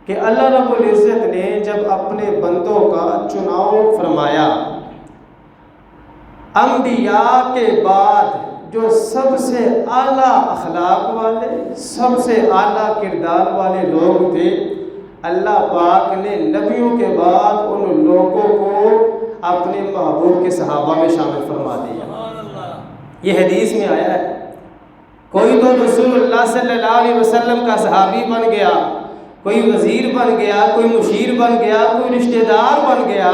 کہ اللہ رب العزت نے جب اپنے بندوں کا چناؤ فرمایا، انبیاء کے بعد جو سب سے اعلیٰ اخلاق والے، سب سے اعلیٰ کردار والے لوگ تھے، اللہ پاک نے نبیوں کے بعد ان لوگوں کو اپنے محبوب کے صحابہ میں شامل فرما دیا۔ یہ حدیث میں آیا ہے، کوئی تو رسول اللہ صلی اللہ علیہ وسلم کا صحابی بن گیا، کوئی وزیر بن گیا، کوئی مشیر بن گیا، کوئی رشتہ دار بن گیا۔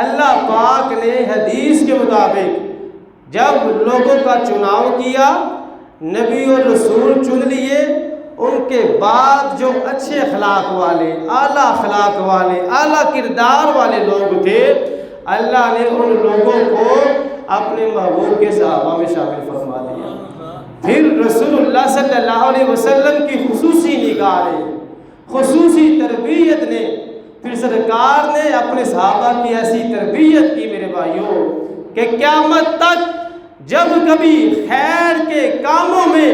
اللہ پاک نے حدیث کے مطابق جب لوگوں کا چناؤ کیا، نبی اور رسول چن لیے، ان کے بعد جو اچھے اخلاق والے، اعلیٰ اخلاق والے، اعلیٰ کردار والے لوگ تھے، اللہ نے ان لوگوں کو اپنے محبوب کے صحابہ میں شامل فرما دیا۔ پھر رسول اللہ صلی اللہ علیہ وسلم کی خصوصی نگاہ نے، خصوصی تربیت نے، پھر سرکار نے اپنے صحابہ کی ایسی تربیت کی میرے بھائیوں کہ قیامت تک جب کبھی خیر کے کاموں میں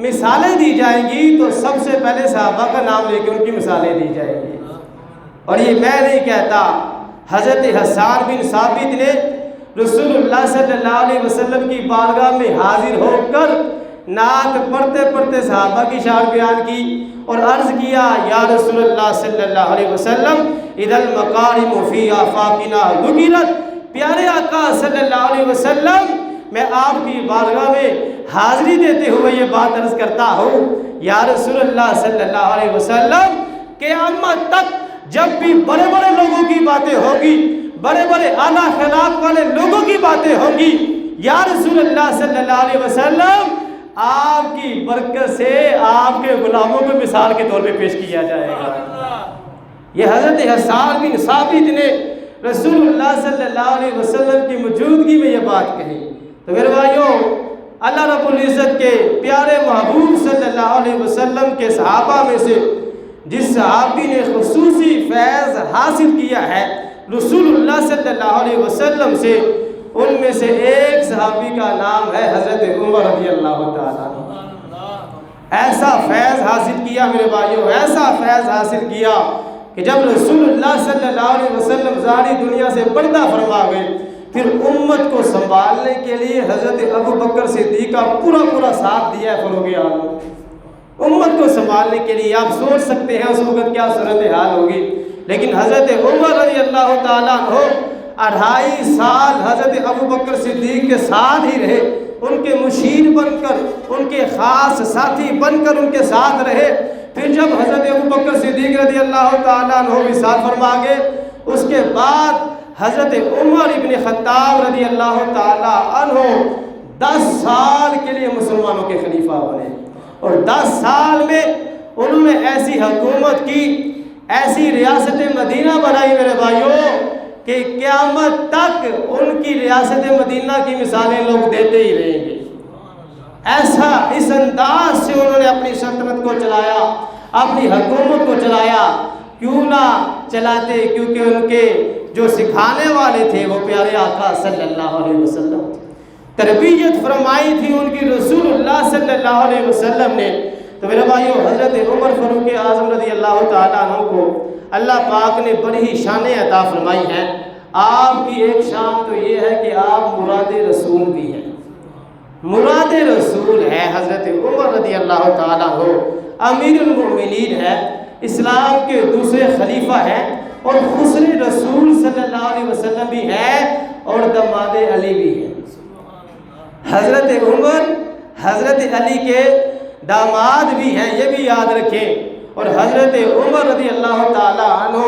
مثالیں دی جائیں گی تو سب سے پہلے صحابہ کا نام لے کے ان کی مثالیں دی جائیں گی۔ اور یہ میں نہیں کہتا، حضرت حسان بن ثابت نے رسول اللہ صلی اللہ علیہ وسلم کی بارگاہ میں حاضر ہو کر نعت پڑھتے پڑھتے صحابہ کی شان بیان کی اور عرض کیا، یا رسول اللہ صلی اللہ علیہ وسلم اذا المکارم فی آفاقنا ذکرت، پیارے آقا صلی اللہ علیہ وسلم میں آپ کی بارگاہ میں حاضری دیتے ہوئے یہ بات عرض کرتا ہوں، یا رسول اللہ صلی اللہ علیہ وسلم قیامت تک جب بھی بڑے بڑے لوگوں کی باتیں ہوگی، بڑے بڑے اعلیٰ اخلاق والے لوگوں کی باتیں ہوگی، یا رسول اللہ صلی اللہ علیہ وسلم آپ کی برکت سے آپ کے غلاموں کو مثال کے طور پہ پیش کیا جائے گا۔ یہ حضرت حسان بن ثابت نے رسول اللہ صلی اللہ علیہ وسلم کی موجودگی میں یہ بات کہی۔ تو میرے بھائیوں، اللہ رب العزت کے پیارے محبوب صلی اللہ علیہ وسلم کے صحابہ میں سے جس صحابی نے خصوصی فیض حاصل کیا ہے رسول اللہ صلی اللہ علیہ وسلم سے، ان میں سے ایک صحابی کا نام ہے حضرت عمر رضی اللہ تعالیٰ عنہ۔ ایسا فیض حاصل کیا میرے بھائیوں، ایسا فیض حاصل کیا کہ جب رسول اللہ صلی اللہ علیہ وسلم ظاہری دنیا سے پردہ فرما گئے، پھر امت کو سنبھالنے کے لیے حضرت ابو بکر صدیق کا پورا ساتھ دیا ہے فروغ عالم۔ امت کو سنبھالنے کے لیے آپ سوچ سکتے ہیں اس وقت کیا صورتحال ہوگی، لیکن حضرت عمر رضی اللہ تعالیٰ عنہ 2.5 سال حضرت ابو بکر صدیق کے ساتھ ہی رہے، ان کے مشیر بن کر، ان کے خاص ساتھی بن کر ان کے ساتھ رہے۔ پھر جب حضرت ابو بکر صدیق رضی اللہ تعالیٰ عنہ وصال فرما گئے، اس کے بعد حضرت عمر ابن خطاب رضی اللہ تعالیٰ عنہ 10 سال کے لیے مسلمانوں کے خلیفہ بنے، اور 10 سال میں انہوں نے ایسی حکومت کی، ایسی ریاست مدینہ بنائی میرے بھائیوں کہ قیامت تک ان کی ریاست مدینہ کی مثالیں لوگ دیتے ہی رہیں گے۔ ایسا اس انداز سے انہوں نے اپنی سلطنت کو چلایا، اپنی حکومت کو چلایا۔ کیوں نہ چلاتے؟ کیونکہ ان کے جو سکھانے والے تھے وہ پیارے آقا صلی اللہ علیہ وسلم، تربیت فرمائی تھی ان کی رسول اللہ صلی اللہ علیہ وسلم نے۔ تو میرے بھائیو، حضرت عمر فاروق اعظم رضی اللہ تعالیٰ عنہ کو اللہ پاک نے بڑی ہی شانیں عطا فرمائی ہیں۔ آپ کی ایک شان تو یہ ہے کہ آپ مراد رسول بھی ہیں۔ مراد رسول ہے حضرت عمر رضی اللہ تعالیٰ عنہ، امیر المؤمنین ہے، اسلام کے دوسرے خلیفہ ہیں، اور خسر رسول صلی اللہ علیہ وسلم بھی ہیں، اور داماد علی بھی ہیں۔ حضرت عمر حضرت علی کے داماد بھی ہیں، یہ بھی یاد رکھیں۔ اور حضرت عمر رضی اللہ تعالیٰ عنہ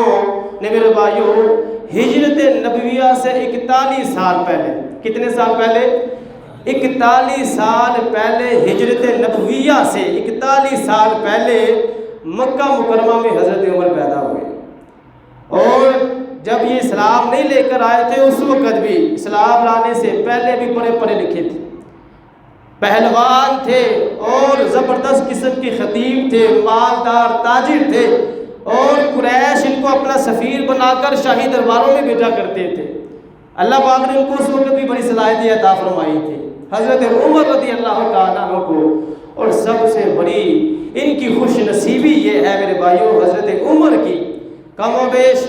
نے میرے بھائیوں ہجرت نبویہ سے 41 سال پہلے، کتنے سال پہلے؟ 41 سال پہلے ہجرت نبویہ سے 41 سال پہلے مکہ مکرمہ میں حضرت عمر پیدا ہوئے، اور جب یہ اسلام نہیں لے کر آئے تھے اس وقت بھی، اسلام لانے سے پہلے بھی بڑے پڑھے لکھے تھے، پہلوان تھے، اور زبردست قسم کے خطیب تھے، مالدار تاجر تھے، اور قریش ان کو اپنا سفیر بنا کر شاہی درباروں میں بھیجا کرتے تھے۔ اللہ پاک نے ان کو اس وقت بھی بڑی صلاحیتیں عطا فرمائی تھی، حضرت عمر رضی اللہ تعالیٰ عنہ کو۔ اور سب سے بڑی ان کی خوش نصیبی یہ ہے میرے بھائیوں حضرت عمر کی، کم و بیش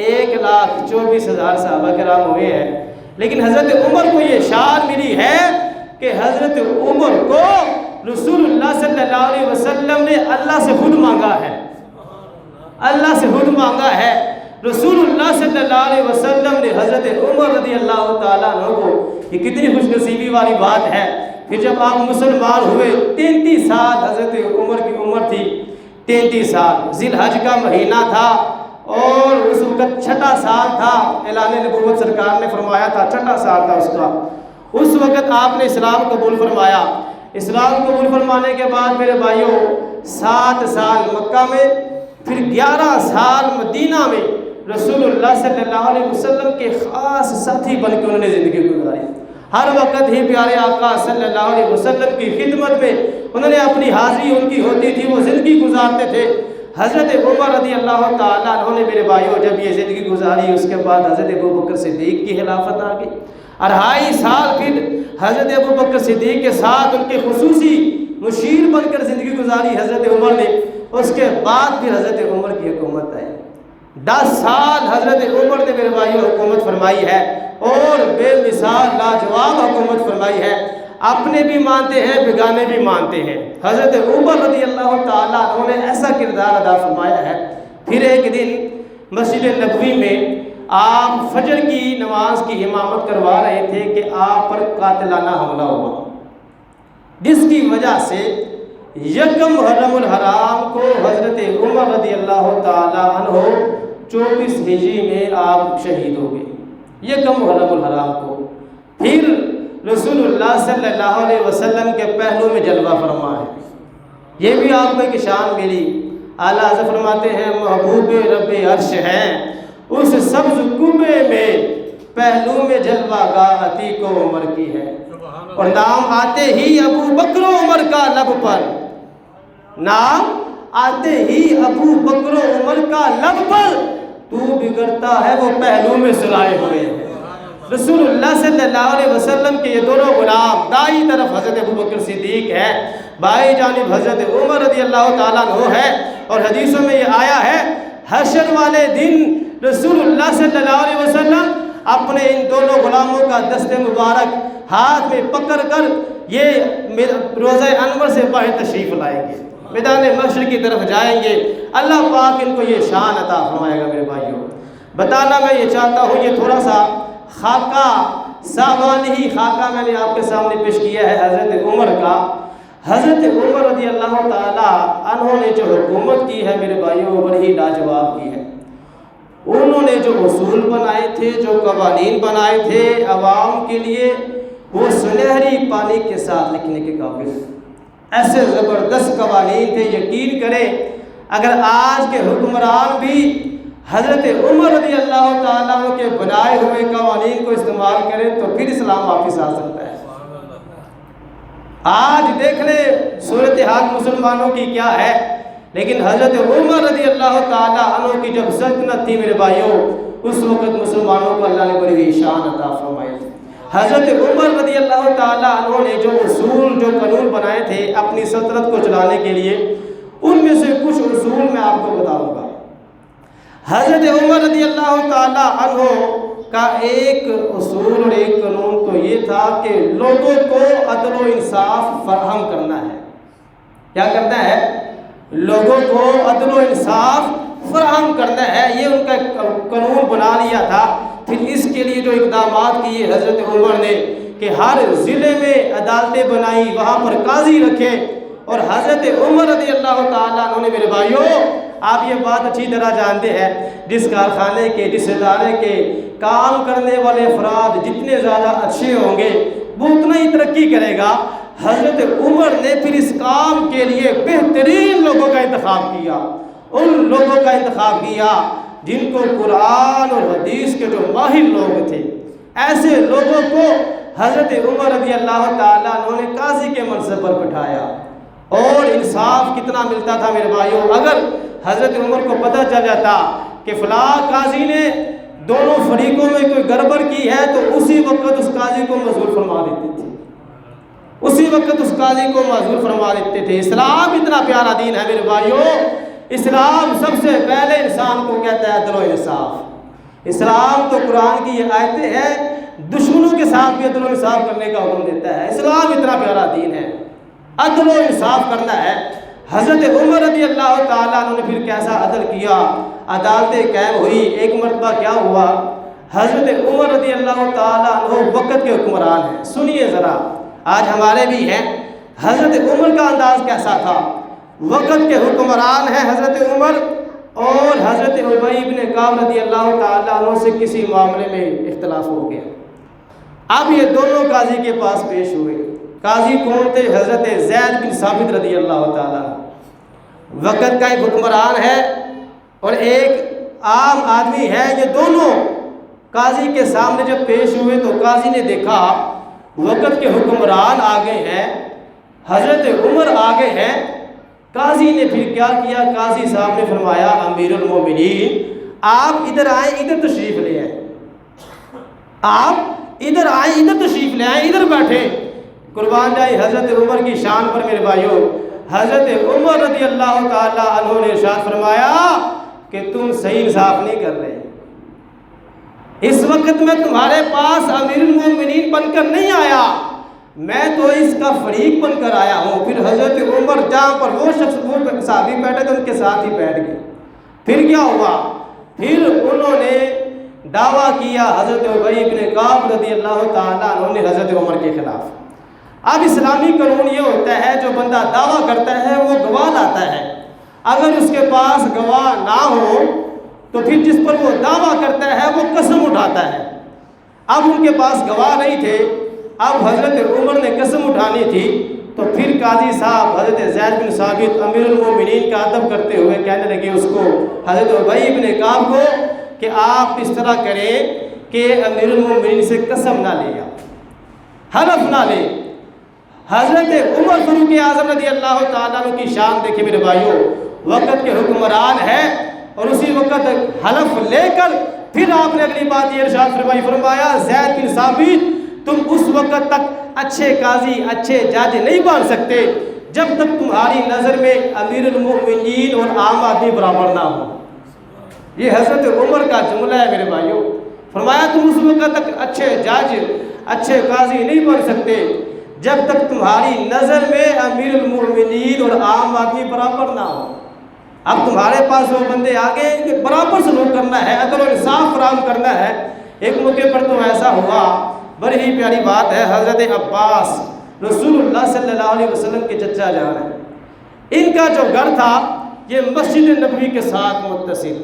1,24,000 صحابہ کرام ہوئے ہیں، لیکن حضرت عمر کو یہ شان ملی ہے کہ حضرت عمر کو رسول اللہ صلی اللہ علیہ وسلم نے اللہ سے خود مانگا ہے، اللہ سے خود مانگا ہے۔ رسول اللہ صلی اللہ علیہ وسلم نے حضرت عمر رضی اللہ تعالیٰ عنہ کو، یہ کتنی خوش نصیبی والی بات ہے، پھر جب آپ مسلمان ہوئے 33 سال حضرت عمر کی عمر تھی، 33 سال، ذی الحج کا مہینہ تھا اور اس وقت چھٹا سال تھا، اعلان نبوت سرکار نے فرمایا تھا، چھٹا سال تھا اس کا۔ اس وقت آپ نے اسلام قبول فرمایا۔ اسلام قبول فرمانے کے بعد میرے بھائیوں 7 سال مکہ میں، پھر 11 سال مدینہ میں رسول اللہ صلی اللہ علیہ وسلم کے خاص ساتھی بن کے انہوں نے زندگی گزاری۔ ہر وقت ہی پیارے آقا صلی اللہ علیہ وسلم کی خدمت میں انہوں نے اپنی حاضری ان کی ہوتی تھی، وہ زندگی گزارتے تھے۔ حضرت عمر رضی اللہ تعالیٰ عنہ نے میرے بھائیوں جب یہ زندگی گزاری، اس کے بعد حضرت ابوبکر صدیق کی خلافت آ گئی، 2.5 سال پھر حضرت ابوبکر صدیق کے ساتھ ان کے خصوصی مشیر بن کر زندگی گزاری حضرت عمر نے۔ اس کے بعد پھر حضرت عمر کی حکومت آئی، 10 سال حضرت عمر نے میرے بھائیوں حکومت فرمائی ہے اور بے مثال لاجواب حکومت فرمائی ہے۔ اپنے بھی مانتے ہیں، بیگانے بھی مانتے ہیں۔ حضرت عمر رضی اللہ تعالیٰ عنہ نے ایسا کردار ادا فرمایا ہے۔ پھر ایک دن مسجد نبوی میں آپ فجر کی نماز کی امامت کروا رہے تھے کہ آپ پر قاتلانہ حملہ ہوا، جس کی وجہ سے 1 محرم الحرام کو حضرت عمر رضی اللہ تعالیٰ عنہ 24 ہجری میں آپ شہید ہو گئے، 1 محرم الحرام کو۔ پھر رسول اللہ صلی اللہ علیہ وسلم کے پہلو میں جلوہ فرما ہے، یہ بھی آپ کو ایک شان ملی۔ اعلیٰ حضرت فرماتے ہیں محبوب رب عرش ہیں، اس سبز کبے میں پہلو میں جلوہ گاہ عتیق و عمر کی ہے، اور نام آتے ہی ابو بکر و عمر کا لب پر، نام آتے ہی ابو بکر و عمر کا لب پر، تو بگڑتا ہے وہ پہلو میں سلائے ہوئے ہیں۔ رسول اللہ صلی اللہ علیہ وسلم کے یہ دونوں غلام، دائیں طرف حضرت ابوبکر صدیق ہے، بائیں جانب حضرت عمر رضی اللہ تعالیٰ عنہ ہے، اور حدیثوں میں یہ آیا ہے حشر والے دن رسول اللہ صلی اللہ علیہ وسلم اپنے ان دونوں غلاموں کا دست مبارک ہاتھ میں پکڑ کر یہ روضہ انور سے باہر تشریف لائیں گے، میدان محشر کی طرف جائیں گے۔ اللہ پاک ان کو یہ شان عطا فرمائے گا۔ میرے بھائیوں بتانا میں یہ چاہتا ہوں، یہ تھوڑا سا خاکہ ساوانی خاکہ میں نے آپ کے سامنے پیش کیا ہے حضرت عمر کا۔ حضرت عمر رضی اللہ تعالیٰ عنہ نے جو حکومت کی ہے میرے بھائیوں وہ بڑی لاجواب کی ہے۔ انہوں نے جو اصول بنائے تھے، جو قوانین بنائے تھے عوام کے لیے، وہ سنہری پانی کے ساتھ لکھنے کے قابل، ایسے زبردست قوانین تھے۔ یقین کریں اگر آج کے حکمران بھی حضرت عمر رضی اللہ تعالیٰ عنہ کے بنائے ہوئے قوانین کو استعمال کریں تو پھر اسلام واپس آ سکتا ہے۔ آج دیکھ لیں صورتحال مسلمانوں کی کیا ہے، لیکن حضرت عمر رضی اللہ تعالیٰ عنہ کی جب سلطنت تھی میرے بھائیوں، اس وقت مسلمانوں کو اللہ نے بڑی شان عطا فرمائی تھی۔ حضرت عمر رضی اللہ تعالیٰ عنہ نے جو اصول، جو قانون بنائے تھے اپنی سلطنت کو چلانے کے لیے، ان میں سے کچھ اصول میں آپ کو بتاؤں گا۔ حضرت عمر رضی اللہ تعالیٰ عنہ کا ایک اصول اور ایک قانون تو یہ تھا کہ لوگوں کو عدل و انصاف فراہم کرنا ہے۔ کیا کرنا ہے؟ لوگوں کو عدل و انصاف فراہم کرنا ہے، یہ ان کا قانون بنا لیا تھا۔ پھر اس کے لیے جو اقدامات کیے حضرت عمر نے کہ ہر ضلع میں عدالتیں بنائی، وہاں پر قاضی رکھے، اور حضرت عمر رضی اللہ تعالیٰ عنہ نے میرے بھائیوں، آپ یہ بات اچھی طرح جانتے ہیں، جس کارخانے کے، جس ادارے کے کام کرنے والے افراد جتنے زیادہ اچھے ہوں گے وہ اتنا ہی ترقی کرے گا۔ حضرت عمر نے پھر اس کام کے لیے بہترین لوگوں کا انتخاب کیا، ان لوگوں کا انتخاب کیا جن کو قرآن اور حدیث کے جو ماہر لوگ تھے۔ ایسے لوگوں کو حضرت عمر رضی اللہ تعالیٰ عنہ نے قاضی کے منصب پر بٹھایا، اور انصاف کتنا ملتا تھا میرے بھائیوں، اگر حضرت عمر کو پتہ چل جاتا کہ فلاں قاضی نے دونوں فریقوں میں کوئی گڑبڑ کی ہے تو اسی وقت اس قاضی کو معزول فرما دیتے تھے۔ اسی وقت اس قاضی کو معذور فرما دیتے تھے۔ اسلام اتنا پیارا دین ہے میرے بھائیوں، اسلام سب سے پہلے انسان کو کہتا ہے عدل و انصاف۔ اسلام تو قرآن کی یہ آیتیں ہیں، دشمنوں کے ساتھ بھی عدل و انصاف کرنے کا حکم دیتا ہے۔ اسلام اتنا پیارا دین ہے، عدل و انصاف کرنا ہے۔ حضرت عمر رضی اللہ تعالیٰ عنہ نے پھر کیسا عدل کیا، عدالتیں قائم ہوئی۔ ایک مرتبہ کیا ہوا، حضرت عمر رضی اللہ تعالیٰ عنہ وقت کے حکمران ہیں، سنیے ذرا، آج ہمارے بھی ہیں۔ حضرت عمر کا انداز کیسا تھا، وقت کے حکمران ہیں حضرت عمر، اور حضرت ابی بن کعب رضی اللہ تعالیٰ عنہ سے کسی معاملے میں اختلاف ہو گیا۔ اب یہ دونوں قاضی کے پاس پیش ہوئے۔ قاضی کون تھے؟ حضرت زید بن ثابت رضی اللہ تعالیٰ عنہ، وقت کا ایک حکمران ہے اور ایک عام آدمی ہے۔ یہ دونوں قاضی کے سامنے جب پیش ہوئے تو قاضی نے دیکھا وقت کے حکمران آگے ہیں، حضرت عمر آگے ہیں۔ قاضی نے پھر کیا کیا، قاضی صاحب نے فرمایا امیر المومنین آپ ادھر آئیں، ادھر تشریف لے آئیں، آپ ادھر آئیں، ادھر تشریف لے آئیں، ادھر بیٹھیں۔ قربان جائے حضرت عمر کی شان پر میرے بھائیوں، حضرت عمر رضی اللہ تعالیٰ عنہ نے ارشاد فرمایا کہ تم صحیح انصاف نہیں کر رہے، اس وقت میں تمہارے پاس امیر المومنین بن کر نہیں آیا، میں تو اس کا فریق بن کر آیا ہوں۔ پھر حضرت عمر جہاں پر وہ شخص وہ صحابی بیٹھے تھے ان کے ساتھ ہی بیٹھ گئے۔ پھر کیا ہوا، پھر انہوں نے دعویٰ کیا حضرت ابی بن کعب رضی اللہ تعالیٰ عنہ نے حضرت عمر کے خلاف۔ اب اسلامی قانون یہ ہوتا ہے جو بندہ دعویٰ کرتا ہے وہ گواہ لاتا ہے، اگر اس کے پاس گواہ نہ ہو تو پھر جس پر وہ دعویٰ کرتا ہے وہ قسم اٹھاتا ہے۔ اب ان کے پاس گواہ نہیں تھے، اب حضرت عمر نے قسم اٹھانی تھی، تو پھر قاضی صاحب حضرت زید بن ثابت امیر المومنین کا ادب کرتے ہوئے کہنے لگے اس کو، حضرت ابی بن کعب کو، کہ آپ اس طرح کریں کہ امیر المومنین سے قسم نہ لے، حلف نہ لے۔ حضرت عمر فاروق اعظم رضی اللہ تعالیٰ عنہ کی شان دیکھیں میرے بھائیوں، وقت کے حکمران ہے اور اسی وقت حلف لے کر پھر آپ نے اگلی بات یہ ارشاد فرمایا زید بن ثابت تم اس وقت تک اچھے قاضی اچھے جج نہیں بن سکتے جب تک تمہاری نظر میں امیر المؤمنین اور عام آدمی برابر نہ ہو۔ یہ حضرت عمر کا جملہ ہے میرے بھائیوں، فرمایا تم اس وقت تک اچھے جج اچھے قاضی نہیں بن سکتے جب تک تمہاری نظر میں امیر المؤمنین اور عام آدمی برابر نہ ہو۔ اب تمہارے پاس وہ بندے آگے کہ برابر سلوک کرنا ہے، عدل و انصاف فراہم کرنا ہے۔ ایک موقع پر تو ایسا ہوا، بڑی ہی پیاری بات ہے، حضرت عباس رسول اللہ صلی اللہ علیہ وسلم کے چچا جان ہیں، ان کا جو گھر تھا یہ مسجد نبوی کے ساتھ متصل،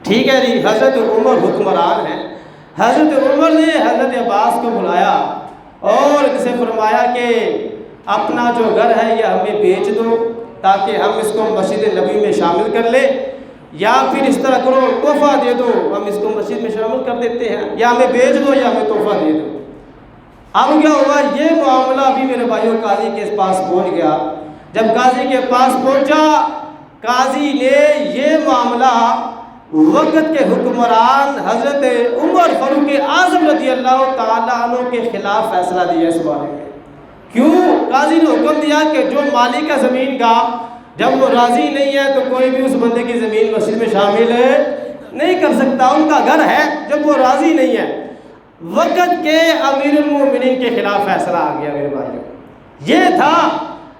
ٹھیک ہے جی۔ حضرت عمر حکمران ہیں، حضرت عمر نے حضرت عباس کو بلایا اور اسے فرمایا کہ اپنا جو گھر ہے یہ ہمیں بیچ دو تاکہ ہم اس کو مسجد نبوی میں شامل کر لیں، یا پھر اس طرح کرو تحفہ دے دو، ہم اس کو مسجد میں شامل کر دیتے ہیں، یا ہمیں بیچ دو یا ہمیں تحفہ دے دو۔ اب کیا ہوا، یہ معاملہ بھی میرے بھائیوں قاضی کے پاس پہنچ گیا۔ جب قاضی کے پاس پہنچا، قاضی نے یہ معاملہ وقت کے حکمران حضرت عمر فاروق اعظم رضی اللہ تعالیٰ عنہ کے خلاف فیصلہ دیا اس بارے میں۔ کیوں؟ قاضی نے حکم دیا کہ جو مالک ہے زمین کا جب وہ راضی نہیں ہے تو کوئی بھی اس بندے کی زمین مسجد میں شامل نہیں کر سکتا، ان کا گھر ہے جب وہ راضی نہیں ہے۔ وقت کے امیر المومنین کے خلاف فیصلہ آ گیا میرے بھائیوں۔ یہ تھا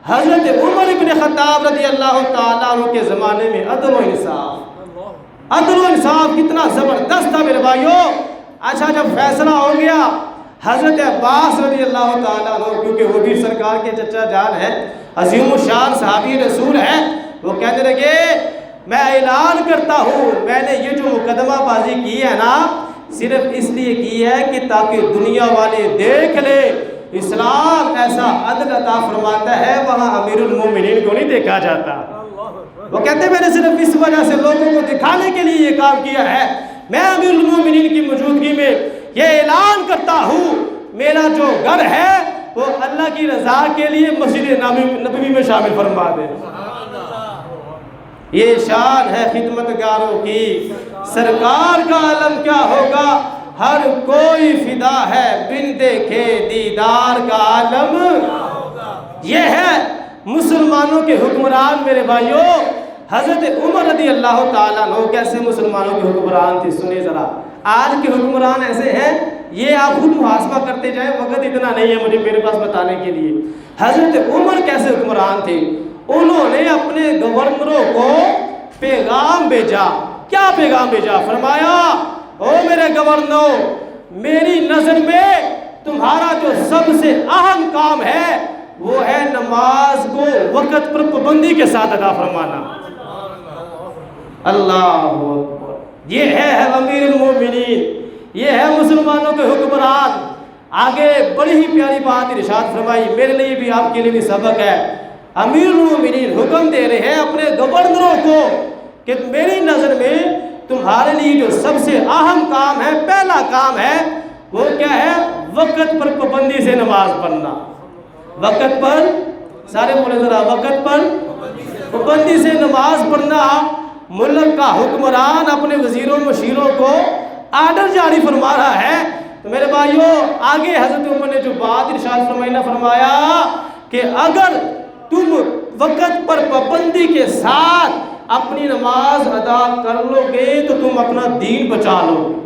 حضرت عمر بن خطاب رضی اللہ تعالیٰ عنہ کے زمانے میں عدل و انصاف۔ عدل و انصاف کتنا زبردست تھا میرے بھائیوں۔ اچھا جب فیصلہ ہو گیا، حضرت عباس رضی اللہ تعالیٰ عنہ، کیونکہ وہ بھی سرکار کے چچا جان ہیں، عظیم الشان صحابی رسول ہیں، وہ کہنے لگے میں اعلان کرتا ہوں میں نے یہ جو مقدمہ بازی کی ہے نا صرف اس لیے کی ہے کہ تاکہ دنیا والے دیکھ لے اسلام ایسا عدل عطا فرماتا ہے وہاں امیر المومنین کو نہیں دیکھا جاتا۔ وہ کہتے ہیں میں نے صرف اس وجہ سے لوگوں کو دکھانے کے لیے یہ کام کیا ہے، میں امیر المومنین کی موجودگی میں یہ اعلان کرتا ہوں میرا جو گھر ہے وہ اللہ کی رضا کے لیے مسجد نبوی میں شامل فرما دے۔ یہ شان ہے خدمتگاروں کی، سرکار کا علم کیا ہوگا ہر کوئی فدا ہے بن دیکھے دیدار کا عالم. یہ ہے مسلمانوں کے حکمران میرے بھائیوں. حضرت عمر رضی اللہ تعالیٰ عنہ کیسے مسلمانوں کے حکمران تھے سنیں ذرا. آج کے حکمران ایسے ہیں, یہ آپ خود محاسبہ کرتے جائیں, وقت اتنا نہیں ہے مجھے میرے پاس بتانے کے لیے. حضرت عمر کیسے حکمران تھے. انہوں نے اپنے گورنروں کو پیغام بھیجا. کیا پیغام بھیجا؟ فرمایا او میرے گورنر, میری نظر میں تمہارا جو سب سے اہم کام ہے وہ ہے نماز کو وقت پر پابندی کے ساتھ ادا فرمانا. اللہ اکبر. یہ ہے امیر المومنین, یہ ہے مسلمانوں کے حکمران. آگے بڑی ہی پیاری بات ارشاد فرمائی, میرے لیے بھی آپ کے لیے بھی سبق ہے. امیر المومنین حکم دے رہے ہیں اپنے گورنروں کو کہ میری نظر میں تمہارے لیے جو سب سے اہم کام ہے, پہلا کام ہے وہ کیا ہے؟ وقت پر پابندی سے نماز پڑھنا. وقت پر, سارے بولے ذرا, وقت پر پابندی سے نماز پڑھنا. ملک کا حکمران اپنے وزیروں مشیروں کو آرڈر جاری فرما رہا ہے. تو میرے بھائیوں آگے حضرت عمر نے جو بات ارشاد فرمائی نہ, فرمایا کہ اگر تم وقت پر پابندی کے ساتھ اپنی نماز ادا کر لو گے تو تم اپنا دین بچا لو گے,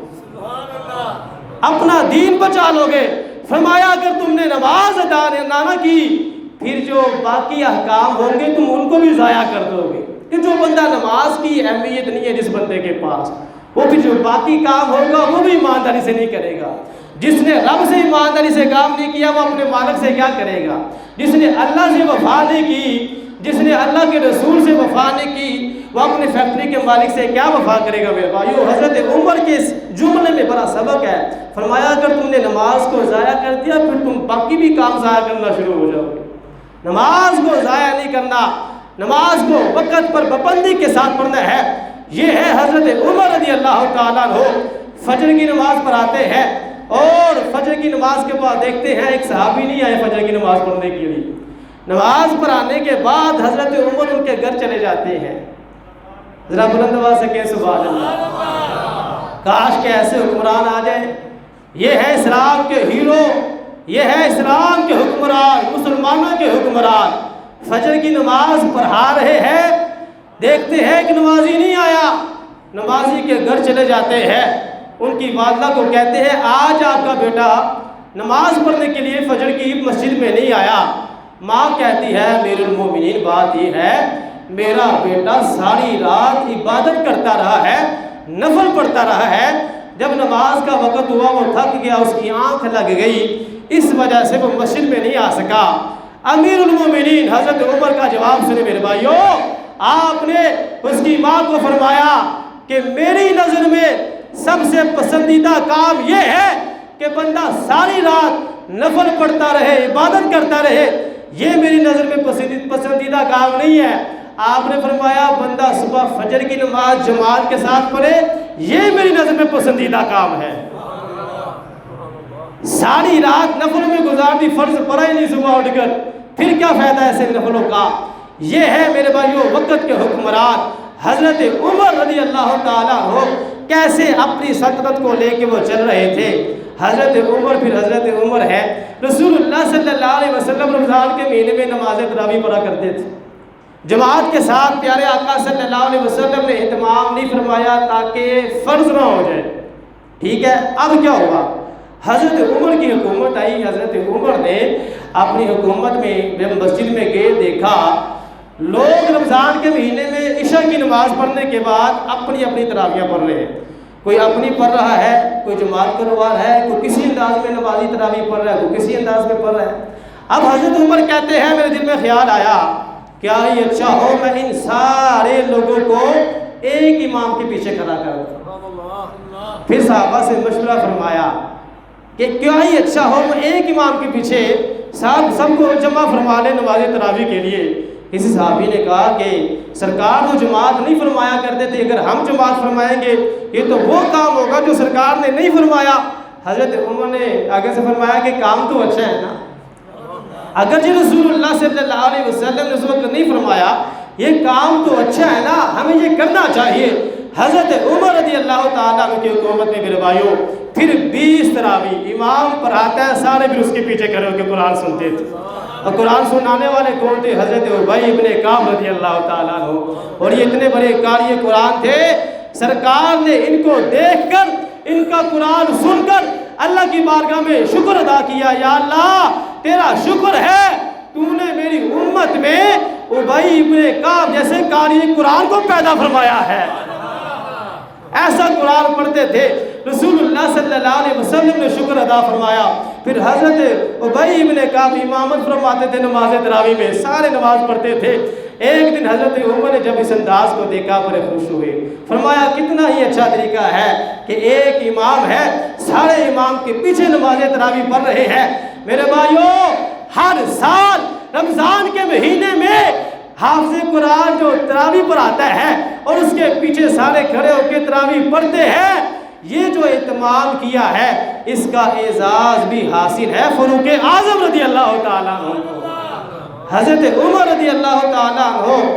اپنا دین بچا لو گے. فرمایا اگر تم نے نماز ادا نہ کی پھر جو باقی احکام ہوں گے تم ان کو بھی ضائع کر دو گے. کہ جو بندہ نماز کی اہمیت نہیں ہے جس بندے کے پاس, وہ پھر جو باقی کام ہوگا وہ بھی ایمانداری سے نہیں کرے گا. جس نے رب سے ایمانداری سے کام نہیں کیا وہ اپنے مالک سے کیا کرے گا. جس نے اللہ سے وفا نہیں کی, جس نے اللہ کے رسول سے وفا نہیں کی, وہ اپنے فیکٹری کے مالک سے کیا وفا کرے گا. میرے بھائیو حضرت عمر کے اس جملے میں بڑا سبق ہے. فرمایا اگر تم نے نماز کو ضائع کر دیا پھر تم باقی بھی کام ضائع کرنا شروع ہو جاؤ گے. نماز کو ضائع نہیں کرنا, نماز کو وقت پر پابندی کے ساتھ پڑھنا ہے. یہ ہے حضرت عمر رضی اللہ تعالیٰ عنہ. فجر کی نماز پڑھاتے ہیں اور فجر کی نماز کے بعد دیکھتے ہیں ایک صحابی نہیں آئے فجر کی نماز پڑھنے کے لیے. نماز پڑھانے کے بعد حضرت عمر ان کے گھر چلے جاتے ہیں. ذرا بلند آواز سے کہہ سبحان اللہ. کاش کہ ایسے حکمران آ جائیں. یہ ہے اسلام کے ہیرو, یہ ہے اسلام کے حکمران, مسلمانوں کے حکمران. فجر کی نماز پڑھا رہے ہیں, دیکھتے ہیں کہ نمازی نہیں آیا. نمازی کے گھر چلے جاتے ہیں, ان کی والدہ کو کہتے ہیں آج آپ کا بیٹا نماز پڑھنے کے لیے فجر کی مسجد میں نہیں آیا. ماں کہتی ہے امیر المومنین بات یہ ہے میرا بیٹا ساری رات عبادت کرتا رہا ہے, نفل پڑھتا رہا ہے. جب نماز کا وقت ہوا وہ تھک گیا, اس کی آنکھ لگ گئی, اس وجہ سے وہ مسجد میں نہیں آ سکا. امیر المومنین حضرت عمر کا جواب سنے میرے بھائیو. آپ نے اس کی ماں کو فرمایا کہ میری نظر میں سب سے پسندیدہ کام یہ ہے کہ بندہ ساری رات نفل پڑھتا رہے, عبادت کرتا رہے. یہ میری نظر میں پسندیدہ کام نہیں ہے. آپ نے فرمایا بندہ صبح فجر کی نماز جماعت کے ساتھ پڑھے, یہ میری نظر میں پسندیدہ کام ہے. ساری رات نفلوں میں گزار دی, فرض پڑھا ہی نہیں صبح اٹھ کر, پھر کیا فائدہ ایسے نفلوں کا. یہ ہے میرے بھائیوں وقت کے حکمران حضرت عمر رضی اللہ تعالیٰ عنہ. کیسے اپنی سلطنت کو لے کے وہ چل رہے تھے. حضرت عمر پھر حضرت عمر ہے. رسول اللہ صلی اللہ علیہ وسلم رمضان کے مہینے میں نماز تراویح پڑھا کرتے تھے جماعت کے ساتھ. پیارے آقا صلی اللہ علیہ وسلم نے اہتمام نہیں فرمایا تاکہ فرض نہ ہو جائے. ٹھیک ہے, اب کیا ہوا, حضرت عمر کی حکومت آئی. حضرت عمر نے اپنی حکومت میں جب مسجد میں گئے دیکھا لوگ رمضان کے مہینے میں عشاء کی نماز پڑھنے کے بعد اپنی اپنی تراویحیں پڑھ رہے ہیں. کوئی اپنی پڑھ رہا ہے, کوئی جماعت کروا رہا ہے, کوئی کسی انداز میں نمازی تراویح پڑھ رہا ہے, کوئی کسی انداز میں پڑھ رہا ہے. اب حضرت عمر کہتے ہیں میرے دل میں خیال آیا کیا یہ اچھا ہو میں ان سارے لوگوں کو ایک امام کے پیچھے کھڑا کر دوں. پھر صحابہ سے مشورہ فرمایا کہ کیا ہی اچھا ہو میں ایک امام کے پیچھے سب کو جمع فرما لے نماز تراویح کے لیے. کسی صحابی نے کہا کہ سرکار تو جماعت نہیں فرمایا کرتے تھے, اگر ہم جماعت فرمائیں گے یہ تو وہ کام ہوگا جو سرکار نے نہیں فرمایا. حضرت عمر نے آگے سے فرمایا کہ کام تو اچھا ہے نا, اگر جی رسول اللہ صلی اللہ علیہ وسلم نے اس وقت نہیں فرمایا یہ کام تو اچھا ہے نا, ہمیں یہ کرنا چاہیے. حضرت عمر رضی اللہ تعالیٰ عنہ کی حکومت میں میرے بھائیوں پھر 20 تراویح امام پڑھاتا ہے، سارے پھر اس کے پیچھے کھڑے ہو کے قرآن سنتے تھے۔ اور قرآن سنانے والے کون تھے؟ حضرت ابی ابن کعب رضی اللہ تعالیٰ عنہ۔ اور یہ اتنے بڑے قاری قرآن تھے، سرکار نے ان کو دیکھ کر، ان کا قرآن سن کر اللہ کی بارگاہ میں شکر ادا کیا، یا اللہ تیرا شکر ہے تو نے میری امت میں ابی ابن کعب جیسے قاری قرآن کو پیدا فرمایا ہے۔ ایسا قرآن پڑھتے تھے، رسول اللہ صلی اللہ علیہ وسلم نے شکر ادا فرمایا۔ پھر حضرت ابی ابن کعب امامت فرماتے تھے نماز تراویح میں، سارے نماز پڑھتے تھے۔ ایک دن حضرت عمر نے جب اس انداز کو دیکھا بڑے خوش ہوئے، فرمایا کتنا ہی اچھا طریقہ ہے کہ ایک امام ہے، سارے امام کے پیچھے نماز تراویح پڑھ رہے ہیں۔ میرے بھائیو، ہر سال رمضان کے مہینے میں حافظ قرآن جو تراویح پڑھاتا ہے اور اس کے پیچھے سارے کھڑے ہو کے تراویح پڑھتے ہیں، یہ جو اہتمام کیا ہے اس کا اعزاز بھی حاصل ہے فاروق اعظم رضی اللہ تعالیٰ عنہ، حضرت عمر رضی اللہ تعالیٰ عنہ۔